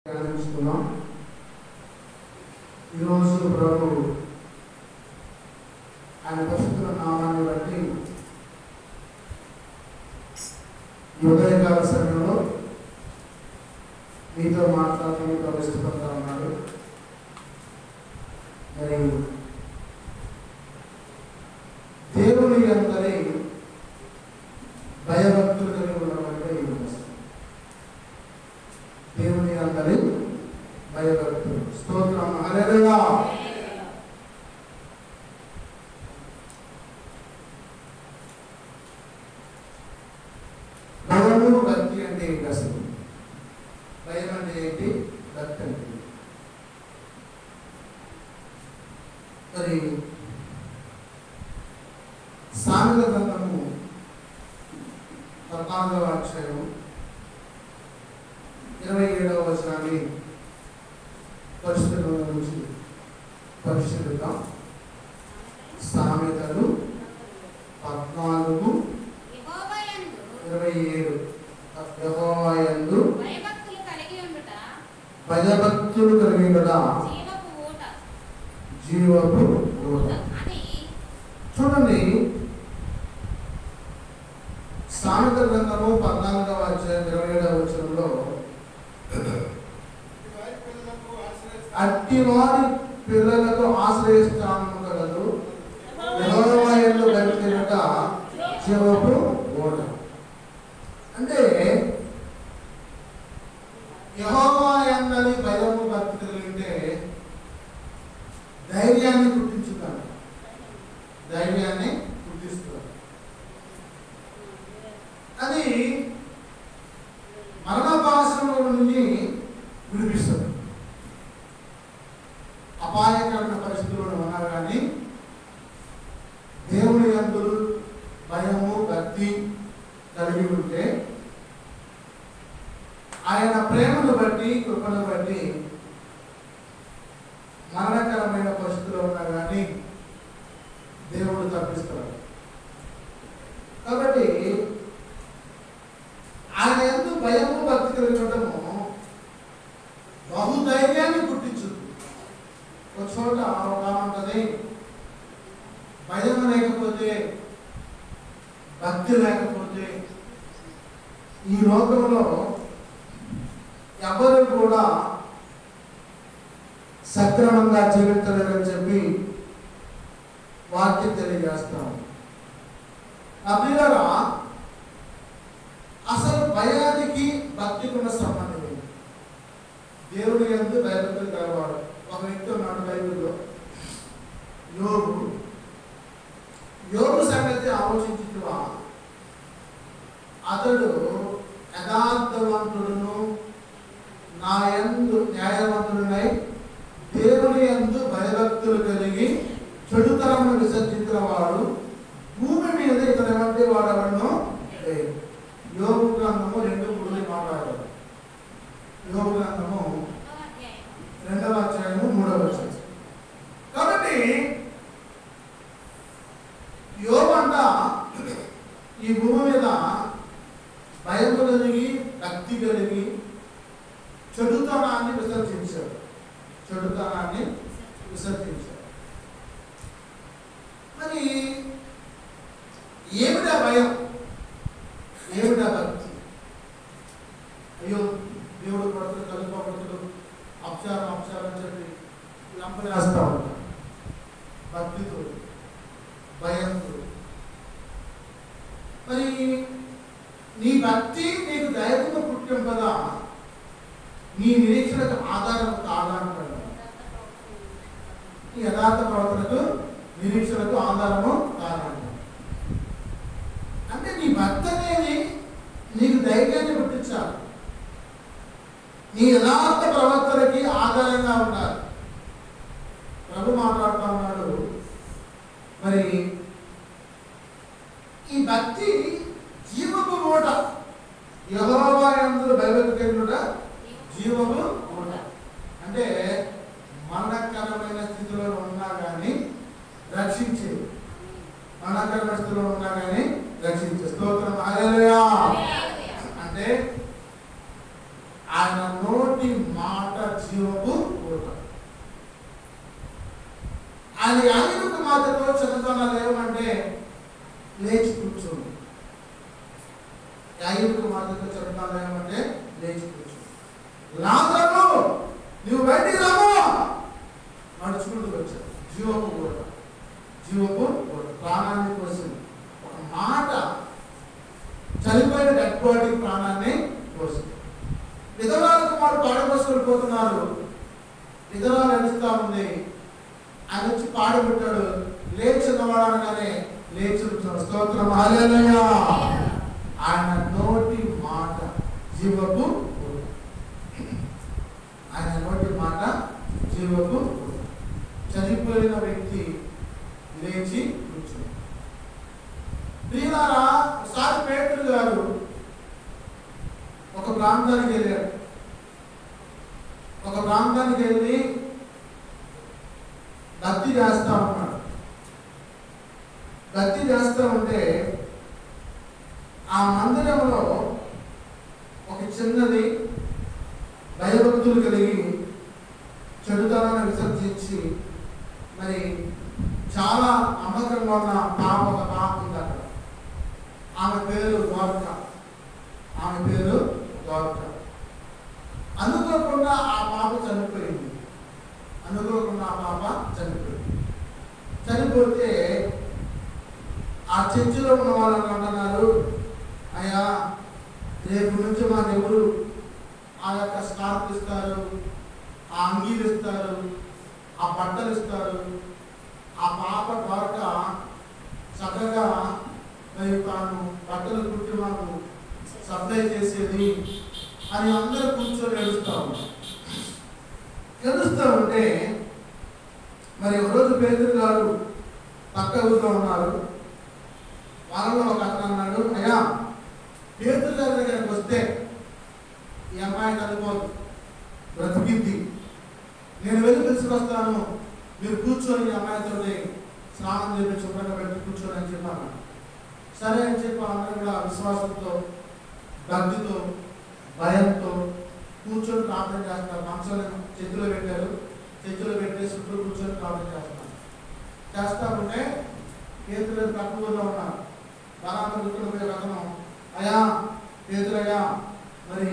ధ్యానిస్తున్నాం. ఈరోజు ప్రభు ఆయన పరిశుద్ధ నామాన్ని బట్టి ఉదయకాల సమయంలో మీతో మాట్లాడటం ప్రవేశపడతా ఉన్నాడు. మరి దేవుని అందరి భయభక్తులు కలిగి ఉన్నటువంటి దేవుని అందరి భయభక్తులు. స్తోత్రం, హల్లెలూయా. భయము భక్తి అంటే ఏంటి? అసలు భయం అంటే ఏంటి? భక్తి అంటే మరి సామెతల గ్రంథము 14వ అధ్యాయం 27వ వచనాన్ని పరిశుద్ధ నుంచి పరిశీలిద్దాం. సామెతలు 14:27 యెహోవా యందు భయభక్తులు కలిగి ఉండుట జీవపు ఊట. చూడండి, సామెతల గ్రంథము 14వ అధ్యాయం 27వ వచనంలో అట్టివారి పిల్లలకు ఆశ్రయిస్తాను కలదు, యెహోవా యందు భయభక్తులుట జీవపు ఊట. అంటే యెహోవా యందలి భయము భక్తి కలిగితే ధైర్యాన్ని పుట్టించుతాడు, ధైర్యాన్ని పుట్టిస్తాడు. అది మరణపాశంలో నుండి విడిపిస్తుంది. అపాయకరమైన పరిస్థితుల్లో ఉన్నా కానీ దేవుని యందు భయము భక్తి కలిగి ఉంటే ఆయన ప్రేమను బట్టి కృపను బట్టి మరణకరమైన పరిస్థితుల్లో ఉన్నా కానీ దేవుడు తప్పిస్తాడు. కాబట్టి ఆయన యందు భయము భక్తి కలిగి ఉండటము బహుధైర్యాన్ని పుట్టించుతుంది. ఒక చోట ఉంటుంది, భయం లేకపోతే భక్తి లేకపోతే ఈ లోకంలో ఎవరు కూడా సక్రమంగా జీవించలేరని చెప్పి వాక్యం తెలియజేస్తాం. అభిలారా, అసలు భయానికి భక్తికి ఉన్న సంబంధం ఏంటి? దేవుని యందు భయభక్తులు కలవాడు ఒక వ్యక్తి ఉన్నాడు బైబిల్లో, యోబు. యోబు సంగతి ఆలోచించువా, అతడు యథార్థవంతుడును నా యందు న్యాయవంతుడునై దేవుని యందు భయభక్తులు కలిగి చెడుతరమును విసర్జించిన వాడు భూమి మీద ఇతని వంటి వాడెవడను లేదు. యోబు గ్రంథము 2:3 మాట్లాడారు. యోబు గ్రంథము 2వ అధ్యాయము 3వ వచనం. కాబట్టి యోబు అంట ఈ భూమి మీద భయం కలిగి భక్తి కలిగి చెడుతనాన్ని విసర్జించాడు, చెడుతనాన్ని విసర్జించాడు. మరి ఏమిటా భయం, ఏమిటా భక్తి? అయ్యో దేవుడు పడుతుంది, కలుపుపడుతుడు, అపచారం అని చెప్పి లంపనేస్తా ఉంటాడు. భక్తితో భయంతో మరి నీ భక్తి నీకు ధైర్యంగా పుట్టం కదా, నీ నిరీక్షణకు ఆధారం కాదా? నీ యథార్థ ప్రవర్తనకు నిరీక్షణకు ఆధారము కాదా? అంటే నీ భక్తి అనేది నీకు ధైర్యాన్ని పుట్టించాలి, నీ యథార్థ ప్రవర్తనకి ఆధారంగా ఉండాలి. ప్రభు మాట్లాడుతూ ఉన్నాడు. మరి ఈ భక్తి జీవపు ఊట. యెహోవా యందు భయభక్తి కలిగిన జీవపు ఊట. అంటే మరణకరమైన స్థితిలో ఉన్నా కానీ రక్షించే, మరణకరమైన స్థితిలో ఉన్నా కానీ రక్షించే. స్తోత్రం, హల్లెలూయా. అంటే ఆయన నోటి మాట జీవపు ఊట. ఆయన యాయిరు కుమార్తెతో చిన్నతనాలు ఏమంటే లేచి కూర్చోండి. యాయిరు కుమార్తెతో చిన్నతనాలు ఏమంటే లేచి కూర్చోండి. లాజరు నువ్వు బయటికి రాము నడుచుకుంటూ వచ్చావు. జీవపు ఊట, జీవపు ఊట, ప్రాణాన్ని పోసింది. ఒక మాట చనిపోయిన డెడ్ బాడీ ప్రాణాన్ని పోసింది. విధవరాల కుమారుడు పాడబోసుకొని పోతున్నారు. విధవరాలు నడుస్తూ ఉంది. ఆయన వచ్చి పాడబెట్టాడు. లేచినవాడు అనగానే లేచి ఉంచాడు. స్తోత్రం హల్లెలూయా. ఆయన నోటి మాట జీవపు ఊట. ఆయన నోటి మాట జీవపు ఊట. చనిపోయిన వ్యక్తి లేచి కూర్చున్నాడు. ప్రియులారా, ఒకసారి పేతురు గారు ఒక ప్రాంతానికి వెళ్ళాడు. ఒక ప్రాంతానికి వెళ్ళి భక్తి చేస్తా ఉన్నాడు. భక్తి చేస్తూ ఉంటే ఆ మందిరంలో ఒక చిన్నది భయభక్తులు కలిగి చెడుతనాన్ని విసర్జించి మరి చాలా నమ్మకంగా ఉన్న ఒక పాప ఉంది అక్కడ. ఆమె పేరు ద్వారక. ఆమె పేరు ద్వారక. అనుకోకుండా ఆ పాప చనిపోయింది. అనుకోకుండా ఆ పాప చనిపోయింది. చనిపోతే ఆ చర్చిలో ఉన్న వాళ్ళని అంటున్నారు, అయ్యా రేపు నుంచి మాకెవరు ఆ యొక్క స్కార్ఫ్ ఇస్తారు, ఆ అంగీలు ఇస్తారు, ఆ బట్టలు ఇస్తారు. ఆ పాప ద్వారక చక్కగా మరి తాను బట్టలు కుట్టి మాకు సప్లై చేసేది అని అందరూ కూర్చొని ఏడుస్తూ ఉన్నారు. ఏడుస్తూ ఉంటే మరి ఒకరోజు పేతురు గారు పక్క ఊరిలో ఉన్నారు. వాళ్ళలో ఒక అతను అన్నాడు, అయ్యా పేతురు గారి దగ్గరికి వస్తే ఈ అమ్మాయి చనిపోదు, బ్రతికిద్ది, నేను వెళ్ళి తీసుకొస్తాను, మీరు కూర్చొని ఈ అమ్మాయితో స్నానం చేసి శుభ్రంగా పెట్టి కూర్చొని అని చెప్పాను. సరే అని చెప్పి అందరూ కూడా విశ్వాసంతో, భక్తితో, భయంతో కూర్చొని ప్రార్థన చేస్తారు. మంచాలను చేతిలో పెట్టారు. చేతిలో పెట్టి చుట్టూ కూర్చొని ప్రార్థన చేస్తున్నారు. చేస్తా ఉంటే పేతురు తక్కువలో ఉన్నారు. బరాబర్ పోయే రకం, అయ్యా పేతురయ్యా, మరి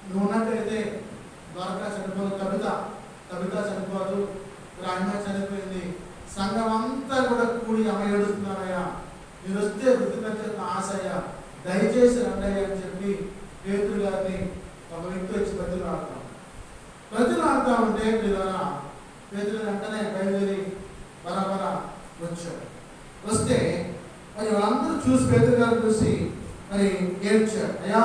నువ్వు ఉన్నట్టయితే ద్వారకా చనిపోదు, కవిత చనిపోదు, మరి అమ్మాయి చనిపోయింది, సంఘం అంతా కూడా కూడి అమ్మాయి ఏడుస్తున్నారయ్యా, మీరు వస్తే వృద్ధిపరిచిన ఆశ అయ్యా, దయచేసి రండి అని చెప్పి పేతురు గారిని ఒక వ్యక్తి వచ్చి ప్రజలు ఆడుతూ ఉంటే పేతురు వెంటనే బయలుదేరి బరాబర వచ్చాడు. వస్తే మరి వాళ్ళందరూ చూసి పేతురు గారిని చూసి మరి ఏడ్చారు. అయ్యా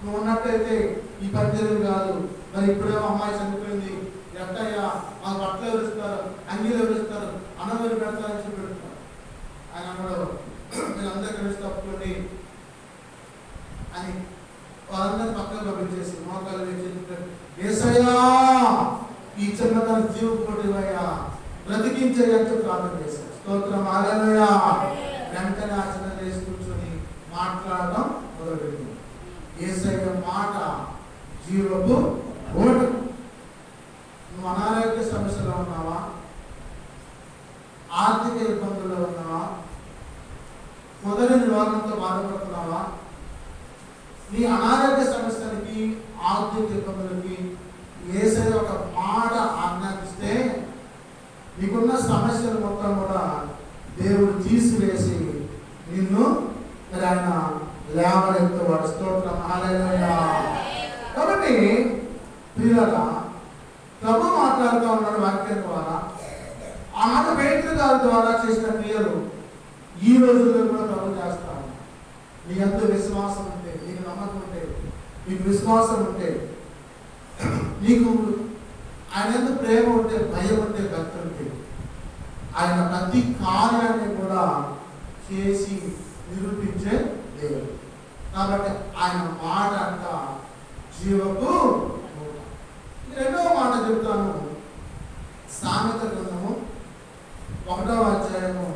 నువ్వు ఉన్నట్టయితే ఈ పద్దెనిమిది కాదు, మరి ఇప్పుడేమో అమ్మాయి చనిపోయింది, ఎట్టయ్యా మాకు బట్టలు ఎవరు ఇస్తారు, అంగీలు ఎవరు ఇస్తారు, అన్నం ఎవరు పెడతారని చెప్పి పెడతారు. ఆయన అన్నాడు, మీరు అందరూ కలిసి తప్పుకోండి అని వాళ్ళందరూ పక్కన పంపించేసి మోకాలు వేసి యేసయ్యా ఈ చిన్నతన జీవకోటివయ్యా బ్రతికించని ప్రార్థన చేశారు. స్తోత్రం హల్లెలూయా. వెంటనే ఆ చిన్న వేసి కూర్చొని మాట్లాడడం మొదలుపెట్టింది. యేసయ్య మాట జీవపు ఊట. నువ్వు అనారోగ్య సమస్యలో ఉన్నావా, ఆర్థిక ఇబ్బందుల్లో ఉన్నావా, కుదరని రోగంతో బాధపడుతున్నావా, నీ అనారోగ్య సమస్యలకి ఆర్థిక ఇబ్బందులకి యేసయ్య ఒక మాట ఆజ్ఞాపిస్తే నీకున్న సమస్యలు మొత్తం కూడా దేవుడు తీసివేసి నిన్ను మరి ఆయన లేవనెత్తువాడు. స్తోత్రం హల్లెలూయా. కాబట్టి ప్రియులారా, ప్రభు మాట్లాడుతూ ఉన్నాడు వాక్యం ద్వారా. ఆనాడు పేతురు గారి ద్వారా చేసిన క్రియలు ఈ రోజుల్లో కూడా ప్రభు చేస్తాడు. నీ అంత విశ్వాసం ఉంటే, నీకు నమ్మకం ఉంటే, నీకు విశ్వాసం ఉంటే, నీకు ఆయన ఎంత ప్రేమ ఉంటే, భయం ఉంటే, భక్తి ఉంటే, ఆయన ప్రతి కార్యాన్ని కూడా చేసి నిరూపించే దేవుడు. కాబట్టి ఆయన మాట అంట జీవపు ఊట. రెండవ మాట చెప్తాను. సామెత గ్రంథము 1వ అధ్యాయము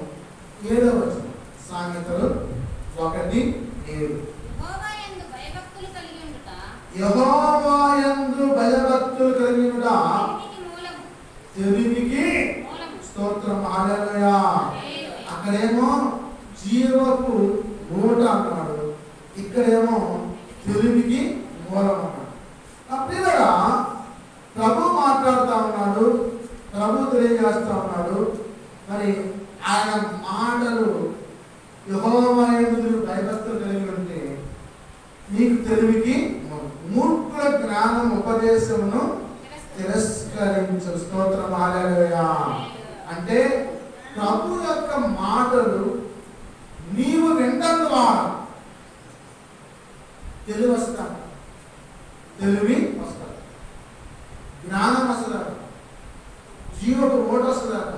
7వ వచనం. సామెతలు 1:7. యెహోవా యందు భయభక్తులు కలిగి ఉండుట తెలివికి స్తోత్రం, హల్లెలూయా. అక్కడేమో జీవపు ఊట అన్నాడు, ఇక్కడేమో తెలివికి మూలం అన్నాడు. అప్పుడేలా ప్రభు మాట్లాడుతూ ఉన్నాడు, ప్రభు తెలియజేస్తా ఉన్నాడు. మరి ఆయన మాటలు యెహోవా యందు భయభక్తులు కలిగి ఉంటే నీకు తెలివికి, మూర్ఖుల జ్ఞానం ఉపదేశమును తిరస్కరించు. స్తోత్రం, హల్లెలూయా. అంటే ప్రభు యొక్క మాటలు నీవు వినడం ద్వారా తెలివి వస్తాడు, తెలివి వస్తాడు, జ్ఞానం వస్తాడు, జీవకు ఓటు వస్తుందట,